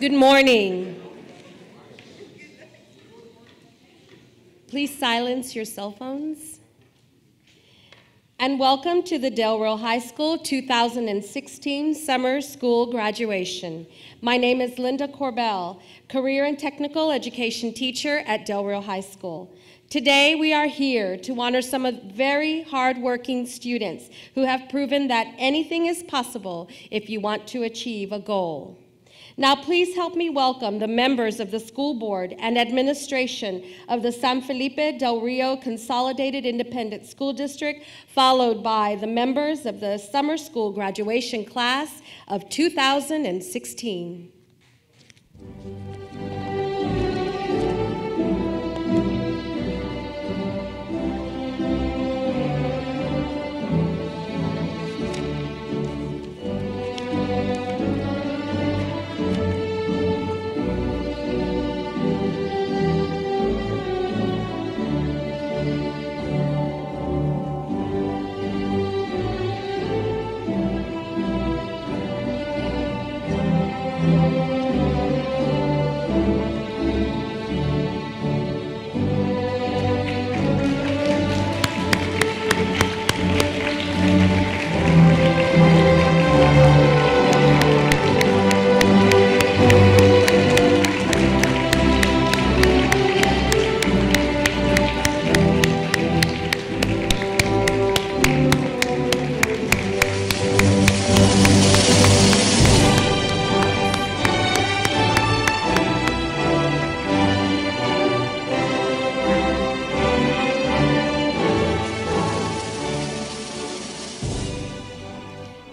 Good morning. Please silence your cell phones. And welcome to the Del Rio High School 2016 Summer School Graduation. My name is Linda Corbell, Career and Technical Education Teacher at Del Rio High School. Today we are here to honor some of very hardworking students who have proven that anything is possible if you want to achieve a goal. Now please help me welcome the members of the school board and administration of the San Felipe Del Rio Consolidated Independent School District, followed by the members of the summer school graduation class of 2016.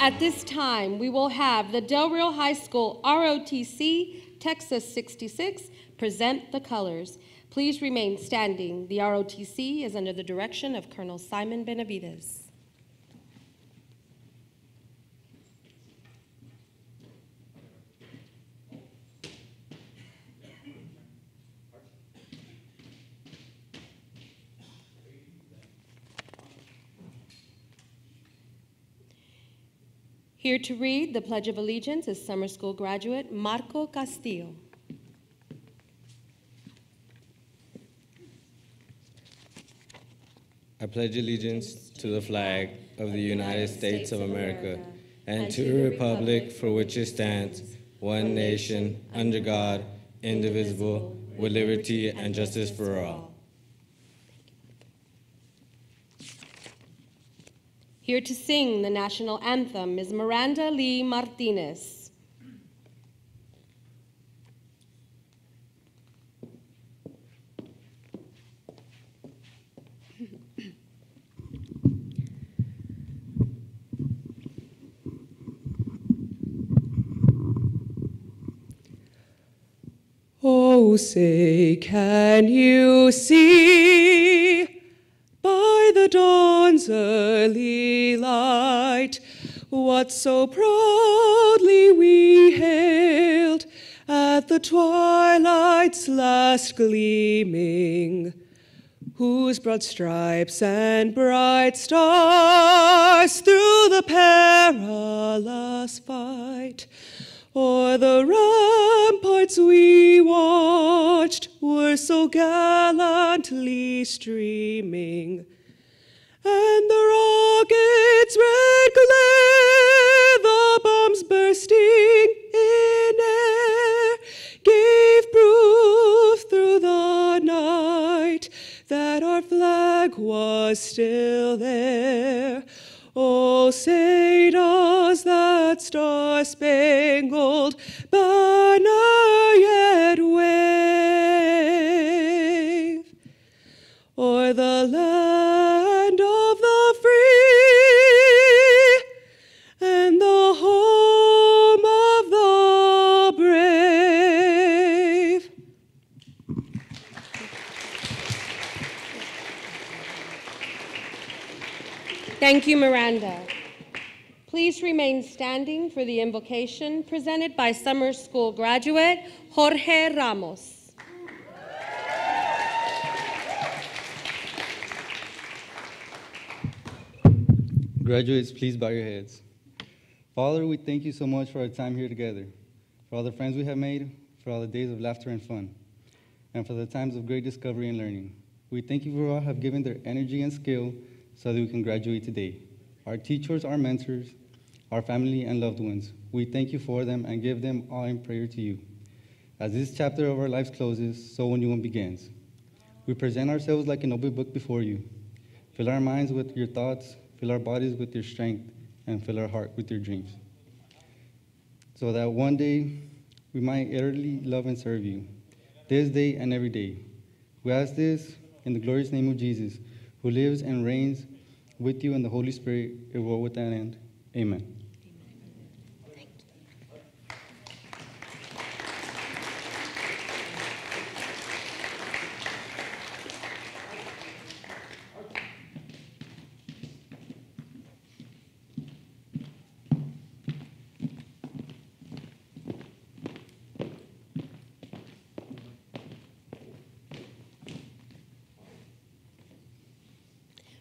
At this time, we will have the Del Rio High School ROTC Texas 66 present the colors. Please remain standing. The ROTC is under the direction of Colonel Simon Benavides. Here to read the Pledge of Allegiance is summer school graduate Marco Castillo. I pledge allegiance to the flag of the United States of America and to the republic for which it stands, one nation, under God, indivisible, with liberty and justice for all. Here to sing the national anthem is Miranda Lee Martinez. Oh, say, can you see by the dawn's early light what so proudly we hailed at the twilight's last gleaming, whose broad stripes and bright stars through the perilous fight o'er the ramparts we watched were so gallantly streaming, and the rocket's red glare, the bombs bursting in air, gave proof through the night that our flag was still there. Oh, say does that star-spangled banner yet wave o'er the land of the free and the home of the brave? Thank you, Miranda. Please remain standing for the invocation presented by summer school graduate Jorge Ramos. Graduates, please bow your heads. Father, we thank you so much for our time here together. for all the friends we have made, for all the days of laughter and fun, and for the times of great discovery and learning. We thank you for all have given their energy and skill so that we can graduate today. Our teachers, our mentors, our family and loved ones, we thank you for them and give them all in prayer to you. As this chapter of our lives closes, so a new one begins. We present ourselves like an open book before you. Fill our minds with your thoughts, fill our bodies with your strength, and fill our heart with your dreams, so that one day we might utterly love and serve you, this day and every day. We ask this in the glorious name of Jesus, who lives and reigns with you in the Holy Spirit, a world without end. Amen.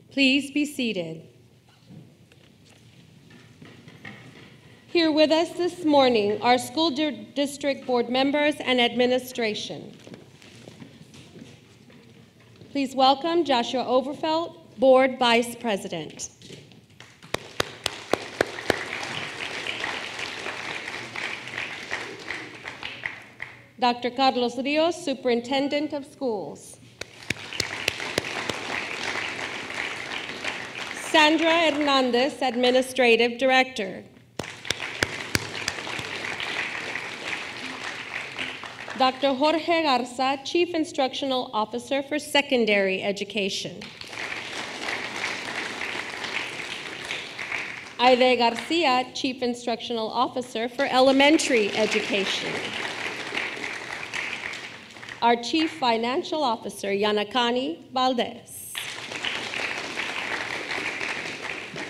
Please be seated. Here with us this morning are school district board members and administration. Please welcome Joshua Overfelt, Board Vice President. Dr. Carlos Rios, Superintendent of Schools. Sandra Hernandez, Administrative Director. Dr. Jorge Garza, Chief Instructional Officer for Secondary Education. Aide Garcia, Chief Instructional Officer for Elementary Education. Our Chief Financial Officer, Yanakani Valdez.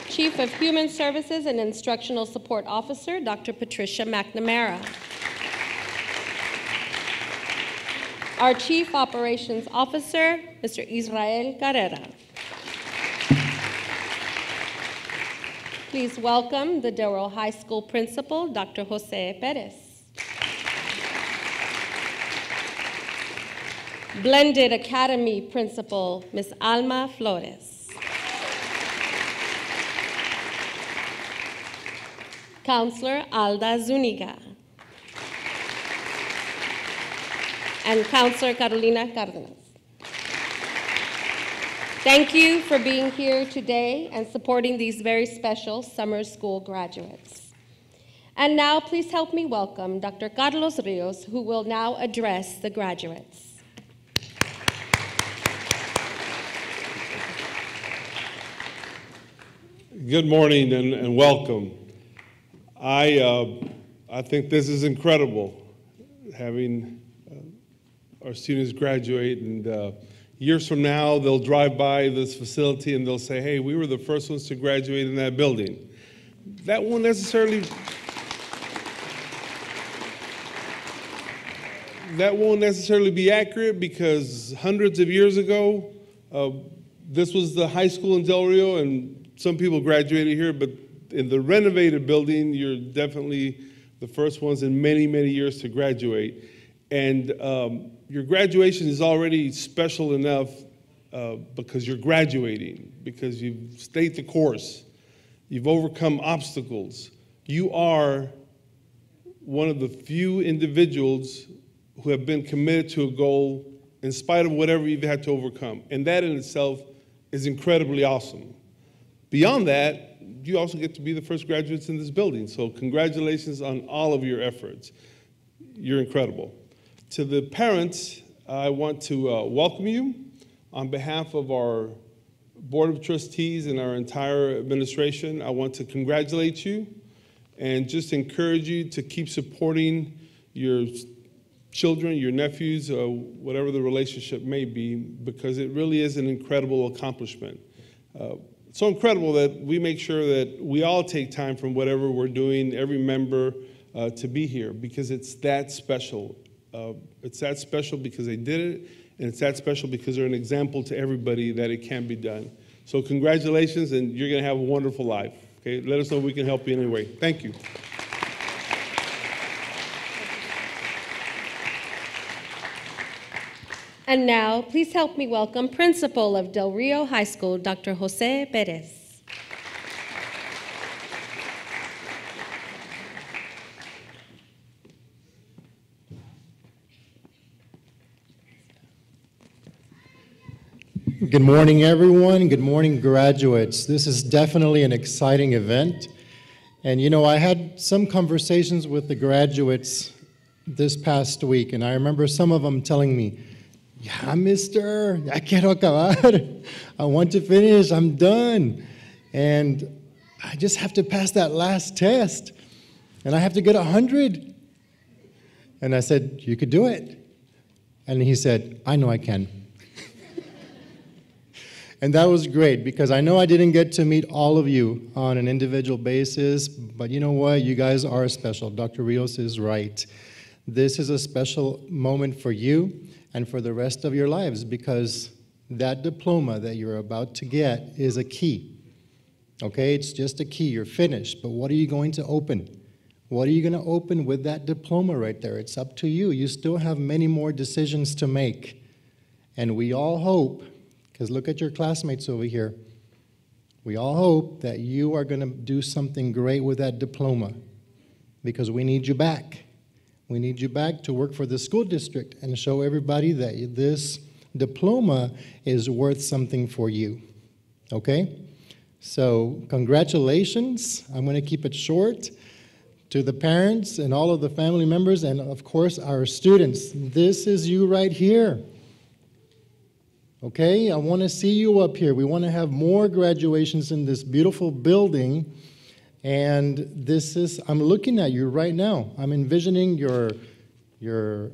Chief of Human Services and Instructional Support Officer, Dr. Patricia McNamara. Our Chief Operations Officer, Mr. Israel Carrera. Please welcome the Del Rio High School Principal, Dr. Jose Perez. Blended Academy Principal, Ms. Alma Flores. Counselor Alda Zuniga. And Counselor Carolina Cardenas. Thank you for being here today and supporting these very special summer school graduates. And now please help me welcome Dr. Carlos Rios, who will now address the graduates. Good morning and welcome. I think this is incredible, having our students graduate, and years from now they'll drive by this facility and they'll say, hey, we were the first ones to graduate in that building. That won't necessarily be accurate, because hundreds of years ago, this was the high school in Del Rio, and some people graduated here, but in the renovated building, you're definitely the first ones in many, many years to graduate. And your graduation is already special enough because you're graduating, because you've stayed the course, you've overcome obstacles. You are one of the few individuals who have been committed to a goal in spite of whatever you've had to overcome. And that in itself is incredibly awesome. Beyond that, you also get to be the first graduates in this building. So congratulations on all of your efforts. You're incredible. To the parents, I want to welcome you on behalf of our Board of Trustees and our entire administration. I want to congratulate you and just encourage you to keep supporting your children, your nephews, whatever the relationship may be, because it really is an incredible accomplishment. So incredible that we make sure that we all take time from whatever we're doing, every member, to be here, because it's that special. It's that special because they did it, and it's that special because they're an example to everybody that it can be done. So congratulations, and you're going to have a wonderful life. Okay, let us know if we can help you in any way. Thank you. And now, please help me welcome Principal of Del Rio High School, Dr. Jose Perez. Good morning, everyone. Good morning, graduates. This is definitely an exciting event. And you know, I had some conversations with the graduates this past week, and I remember some of them telling me, "Yeah, mister, ya quiero acabar. I want to finish, I'm done. And I just have to pass that last test, and I have to get 100. And I said, "You could do it." And he said, "I know I can." And that was great, because I know I didn't get to meet all of you on an individual basis, but you know what? You guys are special. Dr. Rios is right. This is a special moment for you and for the rest of your lives, because that diploma that you're about to get is a key. Okay? It's just a key. You're finished. But what are you going to open? What are you going to open with that diploma right there? It's up to you. You still have many more decisions to make. And we all hope, because look at your classmates over here. We all hope that you are going to do something great with that diploma, because we need you back. We need you back to work for the school district and show everybody that this diploma is worth something for you. Okay? So congratulations. I'm going to keep it short. To the parents and all of the family members, and of course our students, this is you right here. Okay, I want to see you up here. We want to have more graduations in this beautiful building. And this is, I'm looking at you right now. I'm envisioning your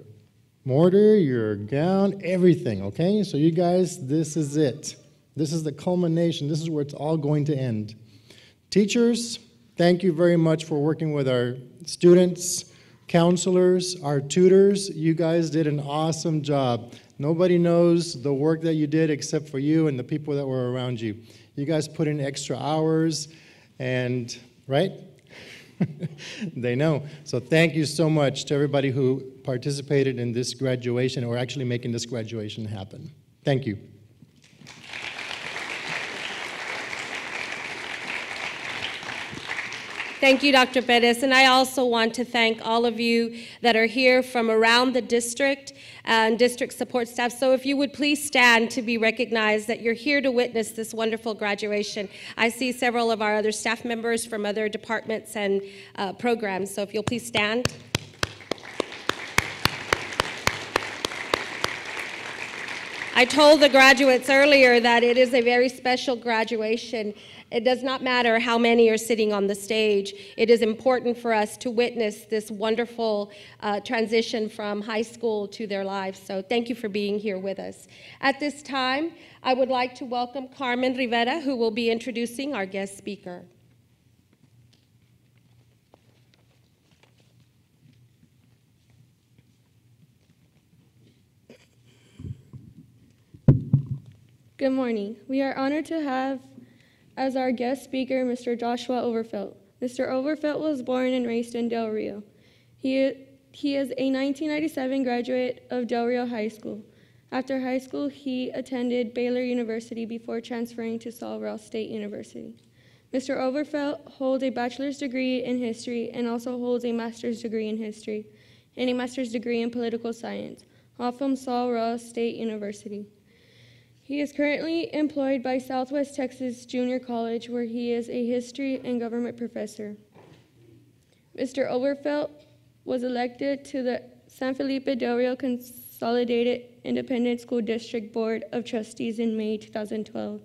mortar, your gown, everything, okay? So you guys, this is it. This is the culmination. This is where it's all going to end. Teachers, thank you very much for working with our students, counselors, our tutors. You guys did an awesome job. Nobody knows the work that you did except for you and the people that were around you. You guys put in extra hours, and, right? They know. So thank you so much to everybody who participated in this graduation, or actually making this graduation happen. Thank you. Thank you, Dr. Perez. And I also want to thank all of you that are here from around the district and district support staff. So if you would please stand to be recognized that you're here to witness this wonderful graduation. I see several of our other staff members from other departments and programs. So if you'll please stand. I told the graduates earlier that it is a very special graduation. It does not matter how many are sitting on the stage. It is important for us to witness this wonderful transition from high school to their lives. So thank you for being here with us. At this time, I would like to welcome Carmen Rivera, who will be introducing our guest speaker. Good morning. We are honored to have as our guest speaker Mr. Joshua Overfelt. Mr. Overfelt was born and raised in Del Rio. He is a 1997 graduate of Del Rio High School. After high school, he attended Baylor University before transferring to Sul Ross State University. Mr. Overfelt holds a bachelor's degree in history and also holds a master's degree in history and a master's degree in political science, all from Sul Ross State University. He is currently employed by Southwest Texas Junior College, where he is a history and government professor. Mr. Overfelt was elected to the San Felipe Del Rio Consolidated Independent School District Board of Trustees in May 2012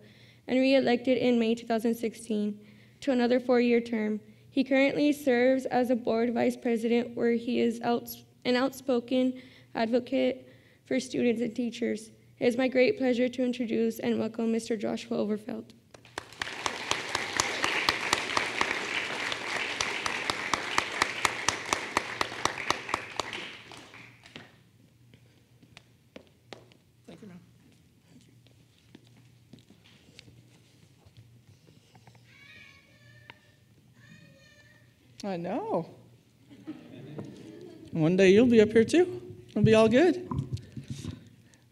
and re-elected in May 2016 to another 4-year term. He currently serves as a board vice president, where he is an outspoken advocate for students and teachers. It is my great pleasure to introduce and welcome Mr. Joshua Overfelt. Thank you, ma'am. I know. One day you'll be up here too. It'll be all good.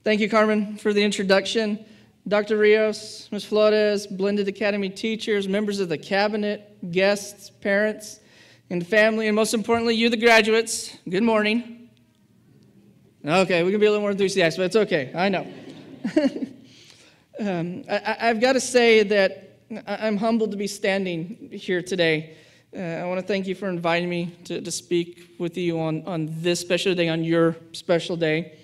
Thank you, Carmen, for the introduction. Dr. Rios, Ms. Flores, Blended Academy teachers, members of the cabinet, guests, parents, and family, and most importantly, you, the graduates, good morning. Okay, we can be a little more enthusiastic, but it's okay. I know. I've got to say that I'm humbled to be standing here today. I want to thank you for inviting me to speak with you on this special day, on your special day.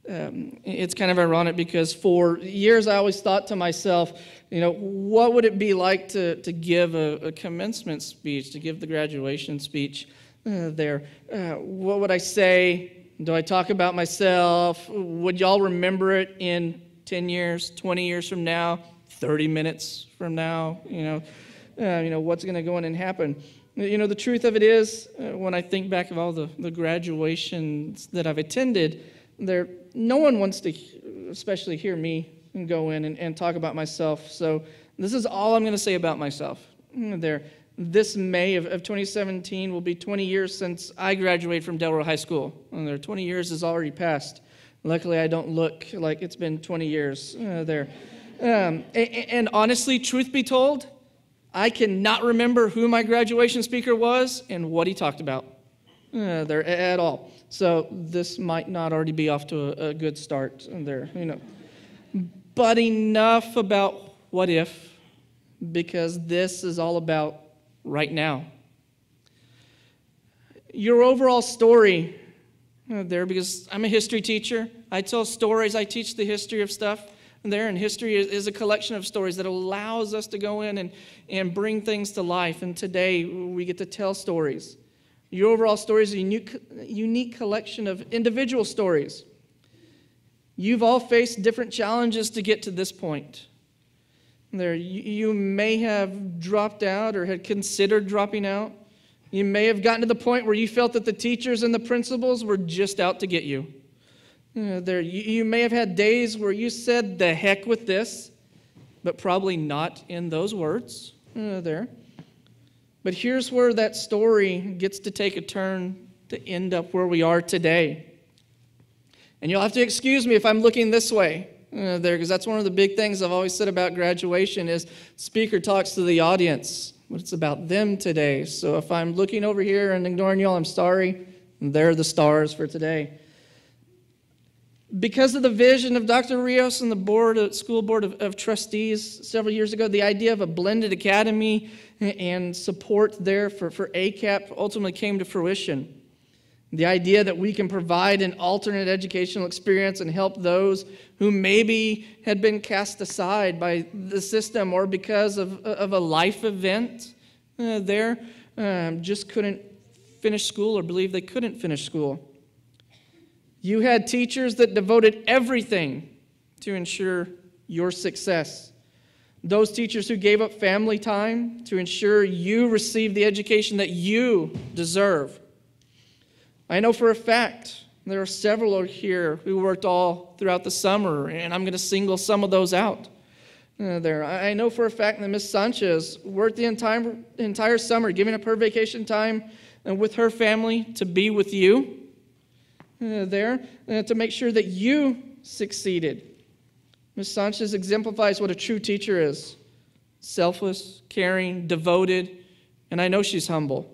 It's kind of ironic because for years I always thought to myself, what would it be like to give a commencement speech, to give the graduation speech there? What would I say? Do I talk about myself? Would y'all remember it in 10 years, 20 years from now, 30 minutes from now? What's going to go in and happen? The truth of it is, when I think back of all the graduations that I've attended, no one wants to, especially hear me go in and talk about myself. So this is all I'm going to say about myself. This May of 2017 will be 20 years since I graduated from Del Rio High School. 20 years has already passed. Luckily, I don't look like it's been 20 years there. And honestly, truth be told, I cannot remember who my graduation speaker was and what he talked about there at all. So this might not already be off to a good start there, But enough about what if, because this is all about right now. Your overall story there, because I'm a history teacher. I tell stories. I teach the history of stuff there, and history is a collection of stories that allows us to go in and bring things to life. And today we get to tell stories. Your overall story is a unique collection of individual stories. You've all faced different challenges to get to this point. There, you may have dropped out or had considered dropping out. You may have gotten to the point where you felt that the teachers and the principals were just out to get you. You may have had days where you said, "the heck with this," but probably not in those words there. But here's where that story gets to take a turn to end up where we are today. And you'll have to excuse me if I'm looking this way there, because that's one of the big things I've always said about graduation is speaker talks to the audience, but it's about them today. So if I'm looking over here and ignoring y'all, I'm sorry. They're the stars for today. Because of the vision of Dr. Rios and the school board of trustees several years ago, the idea of a blended academy and support there for ACAP ultimately came to fruition. The idea that we can provide an alternate educational experience and help those who maybe had been cast aside by the system or because of a life event just couldn't finish school or believe they couldn't finish school. You had teachers that devoted everything to ensure your success. Those teachers who gave up family time to ensure you receive the education that you deserve. I know for a fact there are several here who worked all throughout the summer, and I'm going to single some of those out there. I know for a fact that Ms. Sanchez worked the entire summer, giving up her vacation time with her family to be with you there, to make sure that you succeeded. Ms. Sanchez exemplifies what a true teacher is. Selfless, caring, devoted, and I know she's humble.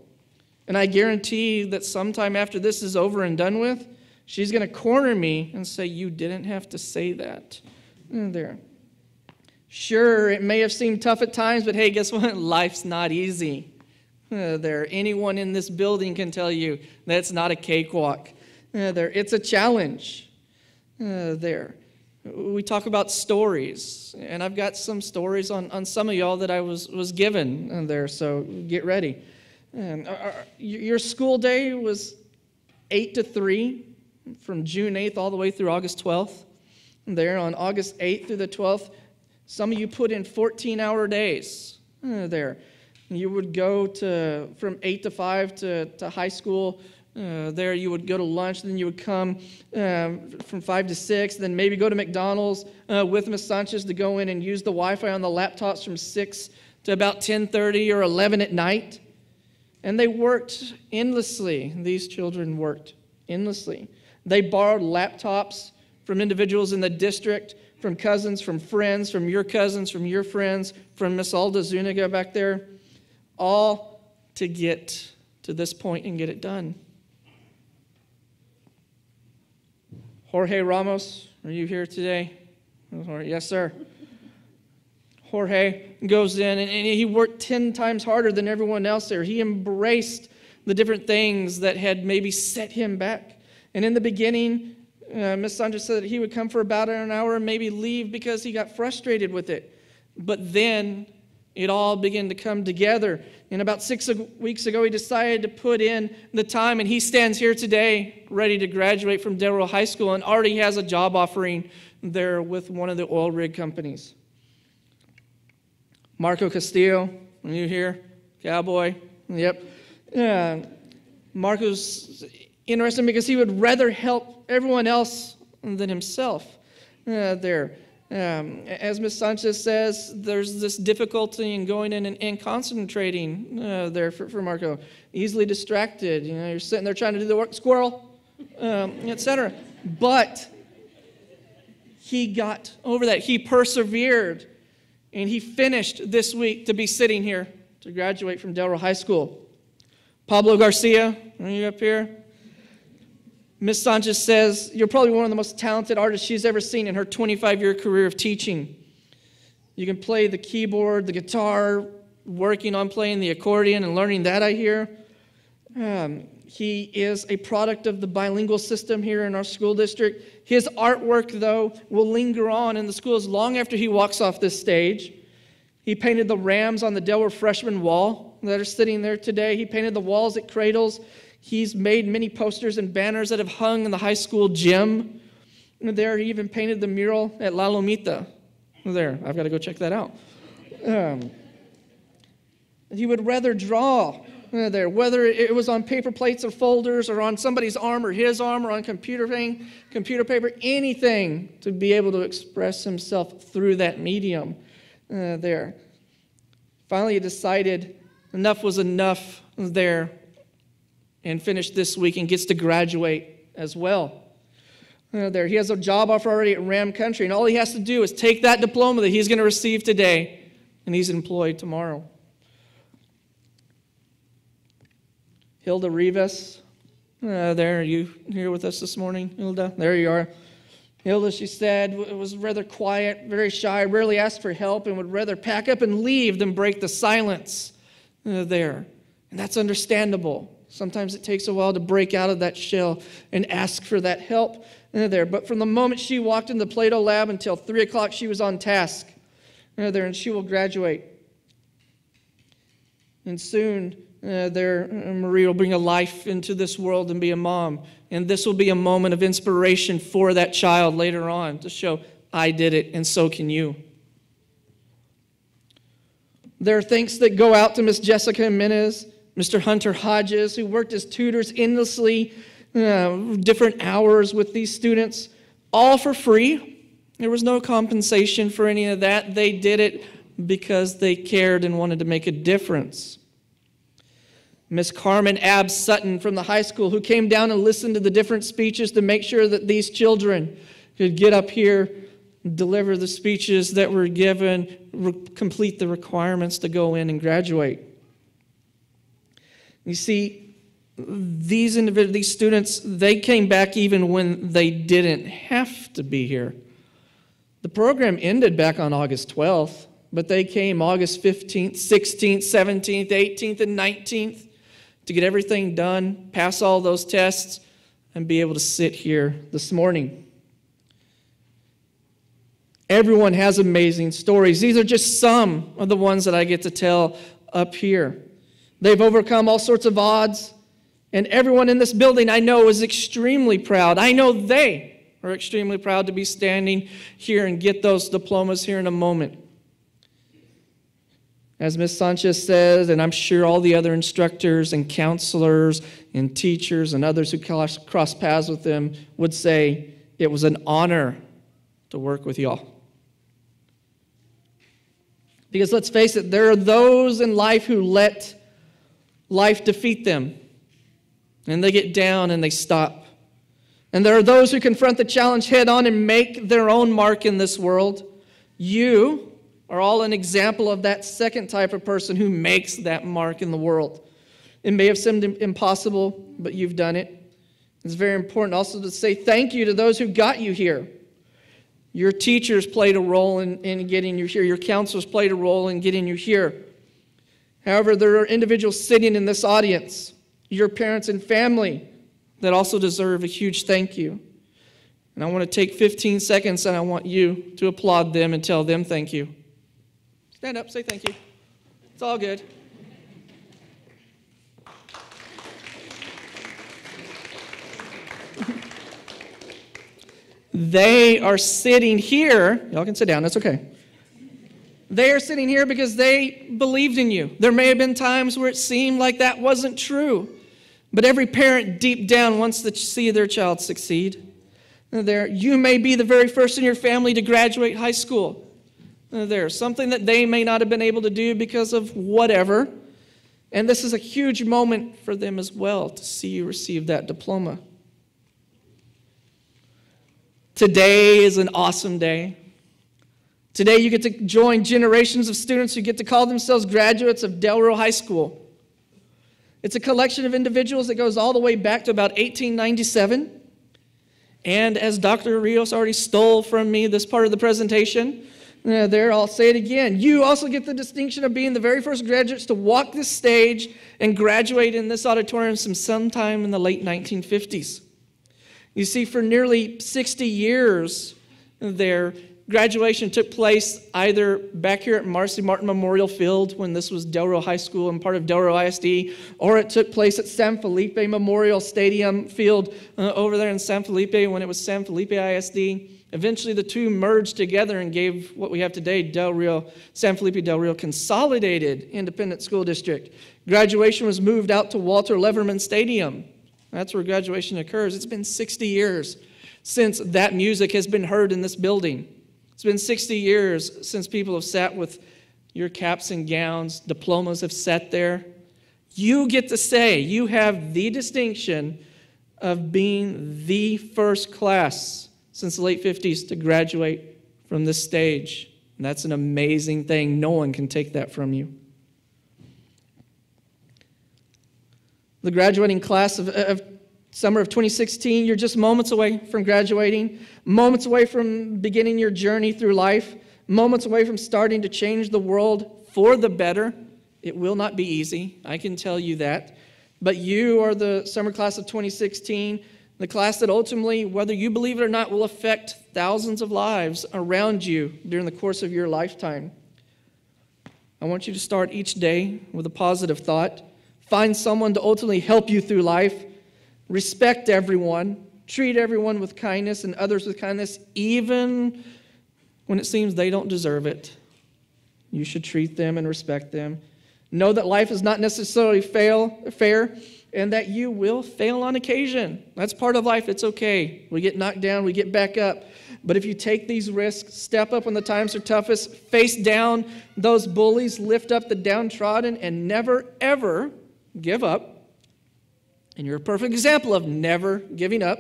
And I guarantee that sometime after this is over and done with, she's going to corner me and say, "You didn't have to say that." There. Sure, it may have seemed tough at times, but hey, guess what? Life's not easy. There. Anyone in this building can tell you that's not a cakewalk. There. It's a challenge. There. We talk about stories, and I've got some stories on some of y'all that I was given there, so get ready. Your school day was 8 to 3 from June 8th all the way through August 12th. There on August 8th through the 12th, some of you put in 14-hour days there. You would go from 8 to 5 to high school. There you would go to lunch, then you would come from 5 to 6, then maybe go to McDonald's with Ms. Sanchez to go in and use the Wi-Fi on the laptops from 6 to about 10:30 or 11 at night. And they worked endlessly. These children worked endlessly. They borrowed laptops from individuals in the district, from cousins, from friends, from your cousins, from your friends, from Miss Alda Zuniga back there, all to get to this point and get it done. Jorge Ramos, are you here today? Yes, sir. Jorge goes in and he worked 10 times harder than everyone else there. He embraced the different things that had maybe set him back. And in the beginning, Ms. Sanchez said that he would come for about an hour and maybe leave because he got frustrated with it. But then it all began to come together. And about 6 weeks ago, he decided to put in the time, and he stands here today ready to graduate from Del Rio High School and already has a job offering there with one of the oil rig companies. Marco Castillo, are you here? Cowboy? Yep. Marco's interesting because he would rather help everyone else than himself there. As Ms. Sanchez says, there's this difficulty in going in and concentrating there for Marco. Easily distracted. You know, you're sitting there trying to do the work, squirrel, etc. But he got over that. He persevered, and he finished this week to be sitting here to graduate from Del Rio High School. Pablo Garcia, are you up here? Ms. Sanchez says, you're probably one of the most talented artists she's ever seen in her 25-year career of teaching. You can play the keyboard, the guitar, working on playing the accordion and learning that, I hear. He is a product of the bilingual system here in our school district. His artwork, though, will linger on in the schools long after he walks off this stage. He painted the Rams on the Del Rio freshman wall that are sitting there today. He painted the walls at Cradles. He's made many posters and banners that have hung in the high school gym. And there, he even painted the mural at La Lomita. There, I've got to go check that out. He would rather draw there, whether it was on paper plates or folders or on somebody's arm or his arm or on computer paper, anything to be able to express himself through that medium there. Finally, he decided enough was enough there and finished this week and gets to graduate as well. There, he has a job offer already at Ram Country, and all he has to do is take that diploma that he's going to receive today, and he's employed tomorrow. Hilda Rivas, there, are you here with us this morning, Hilda? There you are. Hilda, she said, was rather quiet, very shy, rarely asked for help, and would rather pack up and leave than break the silence there. And that's understandable. Sometimes it takes a while to break out of that shell and ask for that help there. But from the moment she walked in the Plato lab until 3 o'clock, she was on task there, and she will graduate. And soon, Marie will bring a life into this world and be a mom. And this will be a moment of inspiration for that child later on to show, I did it, and so can you. There are thanks that go out to Miss Jessica Jimenez, Mr. Hunter Hodges, who worked as tutors endlessly, different hours with these students, all for free. There was no compensation for any of that. They did it because they cared and wanted to make a difference. Miss Carmen Abs Sutton from the high school, who came down and listened to the different speeches to make sure that these children could get up here, deliver the speeches that were given, complete the requirements to go in and graduate. You see, these students, they came back even when they didn't have to be here. The program ended back on August 12th, but they came August 15th, 16th, 17th, 18th, and 19th to get everything done, pass all those tests, and be able to sit here this morning. Everyone has amazing stories. These are just some of the ones that I get to tell up here. They've overcome all sorts of odds, and everyone in this building I know is extremely proud. I know they are extremely proud to be standing here and get those diplomas here in a moment. As Ms. Sanchez says, and I'm sure all the other instructors and counselors and teachers and others who cross paths with them would say, it was an honor to work with y'all. Because let's face it, there are those in life who let life defeat them. And they get down and they stop. And there are those who confront the challenge head on and make their own mark in this world. You are all an example of that second type of person who makes that mark in the world. It may have seemed impossible, but you've done it. It's very important also to say thank you to those who got you here. Your teachers played a role in getting you here. Your counselors played a role in getting you here. However, there are individuals sitting in this audience, your parents and family, that also deserve a huge thank you. And I want to take 15 seconds and I want you to applaud them and tell them thank you. Stand up, say thank you. It's all good. They are sitting here. Y'all can sit down, that's okay. They are sitting here because they believed in you. There may have been times where it seemed like that wasn't true. But every parent deep down wants to see their child succeed. You may be the very first in your family to graduate high school. There's something that they may not have been able to do because of whatever. And this is a huge moment for them as well to see you receive that diploma. Today is an awesome day. Today you get to join generations of students who get to call themselves graduates of Del Rio High School. It's a collection of individuals that goes all the way back to about 1897. And as Dr. Rios already stole from me this part of the presentation, I'll say it again. You also get the distinction of being the very first graduates to walk this stage and graduate in this auditorium sometime in the late 1950s. You see, for nearly 60 years, their graduation took place either back here at Marcy Martin Memorial Field when this was Del Rio High School and part of Del Rio ISD, or it took place at San Felipe Memorial Stadium Field over there in San Felipe when it was San Felipe ISD. Eventually, the two merged together and gave what we have today, San Felipe Del Rio Consolidated Independent School District. Graduation was moved out to Walter Leverman Stadium. That's where graduation occurs. It's been 60 years since that music has been heard in this building. It's been 60 years since people have sat with your caps and gowns, diplomas have sat there. You get to say you have the distinction of being the first class since the late 50s to graduate from this stage. And that's an amazing thing. No one can take that from you. The graduating class of summer of 2016, you're just moments away from graduating, moments away from beginning your journey through life, moments away from starting to change the world for the better. It will not be easy, I can tell you that. But you are the summer class of 2016, the class that ultimately, whether you believe it or not, will affect thousands of lives around you during the course of your lifetime. I want you to start each day with a positive thought. Find someone to ultimately help you through life. Respect everyone. Treat everyone with kindness and others with kindness, even when it seems they don't deserve it. You should treat them and respect them. Know that life is not necessarily fair and that you will fail on occasion. That's part of life. It's okay. We get knocked down, we get back up. But if you take these risks, step up when the times are toughest, face down those bullies, lift up the downtrodden, and never, ever give up. And you're a perfect example of never giving up.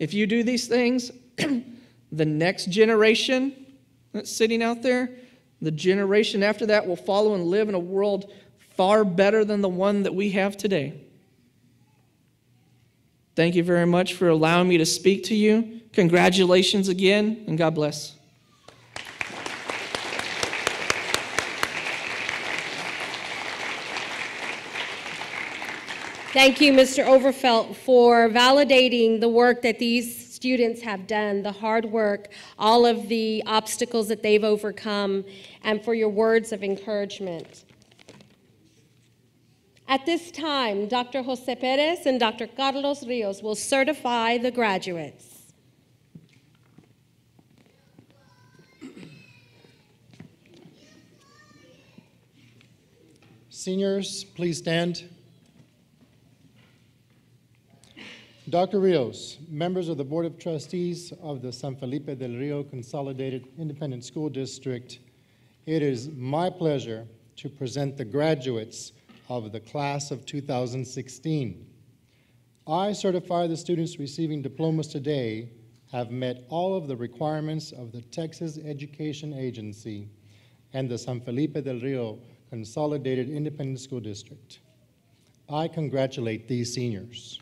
If you do these things, the next generation that's sitting out there, the generation after that will follow and live in a world far better than the one that we have today. Thank you very much for allowing me to speak to you. Congratulations again, and God bless. Thank you, Mr. Overfelt, for validating the work that these students have done, the hard work, all of the obstacles that they've overcome, and for your words of encouragement. At this time, Dr. Jose Perez and Dr. Carlos Rios will certify the graduates. Seniors, please stand. Dr. Rios, members of the Board of Trustees of the San Felipe del Rio Consolidated Independent School District, it is my pleasure to present the graduates of the class of 2016. I certify the students receiving diplomas today have met all of the requirements of the Texas Education Agency and the San Felipe del Rio Consolidated Independent School District. I congratulate these seniors.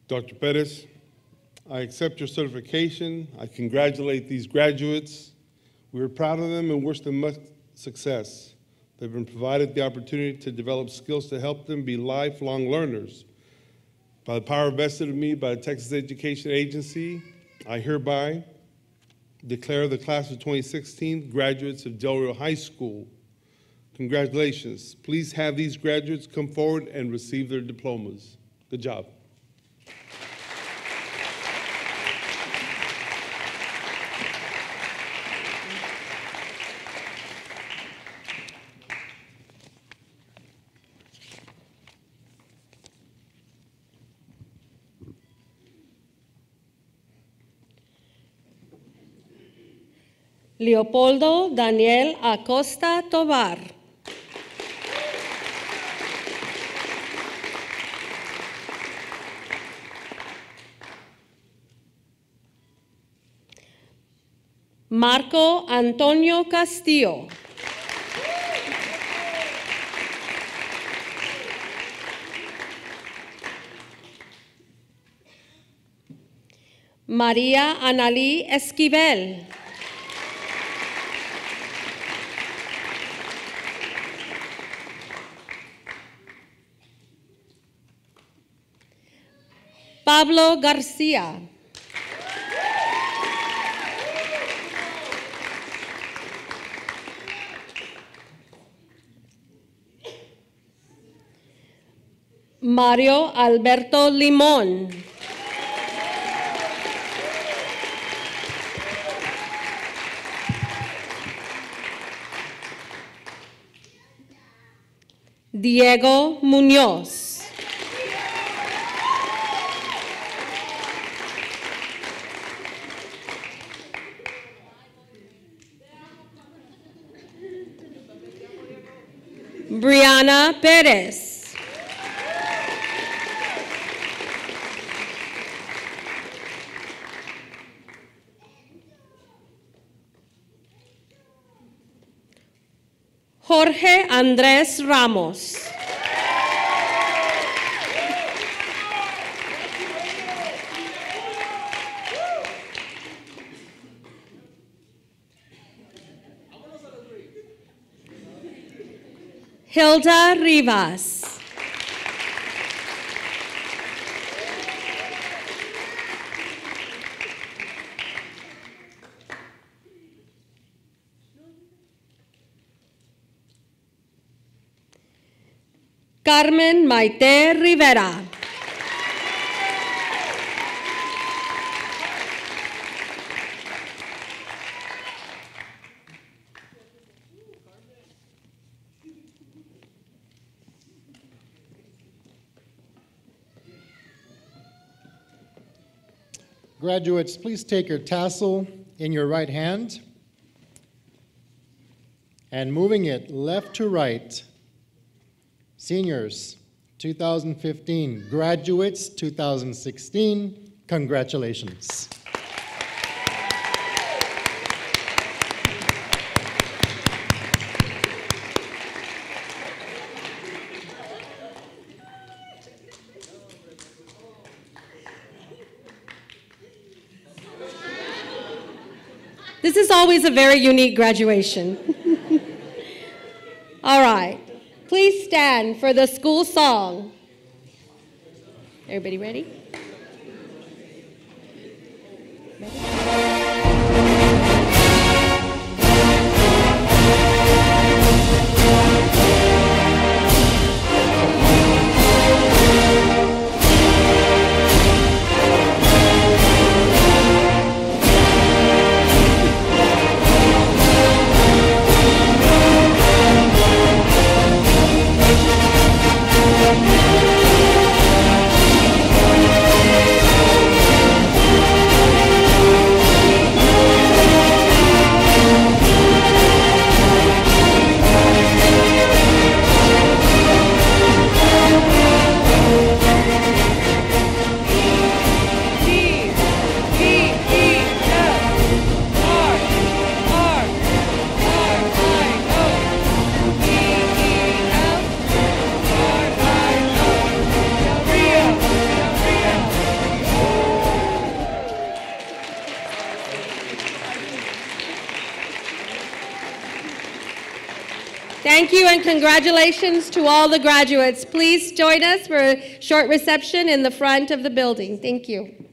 Dr. Perez, I accept your certification. I congratulate these graduates. We are proud of them and wish them much success. They've been provided the opportunity to develop skills to help them be lifelong learners. By the power vested in me by the Texas Education Agency, I hereby declare the class of 2016 graduates of Del Rio High School. Congratulations. Please have these graduates come forward and receive their diplomas. Good job. Leopoldo Daniel Acosta Tovar. Marco Antonio Castillo. María Analí Esquivel. Pablo García. Mario Alberto Limón. Diego Muñoz. Brianna Perez. Jorge Andrés Ramos. Hilda Rivas. Carmen Maite Rivera. Graduates, please take your tassel in your right hand and moving it left to right. Seniors, 2015. Graduates, 2016. Congratulations. This is always a very unique graduation. All right, please stand for the school song. Everybody ready? Thank you and congratulations to all the graduates. Please join us for a short reception in the front of the building. Thank you.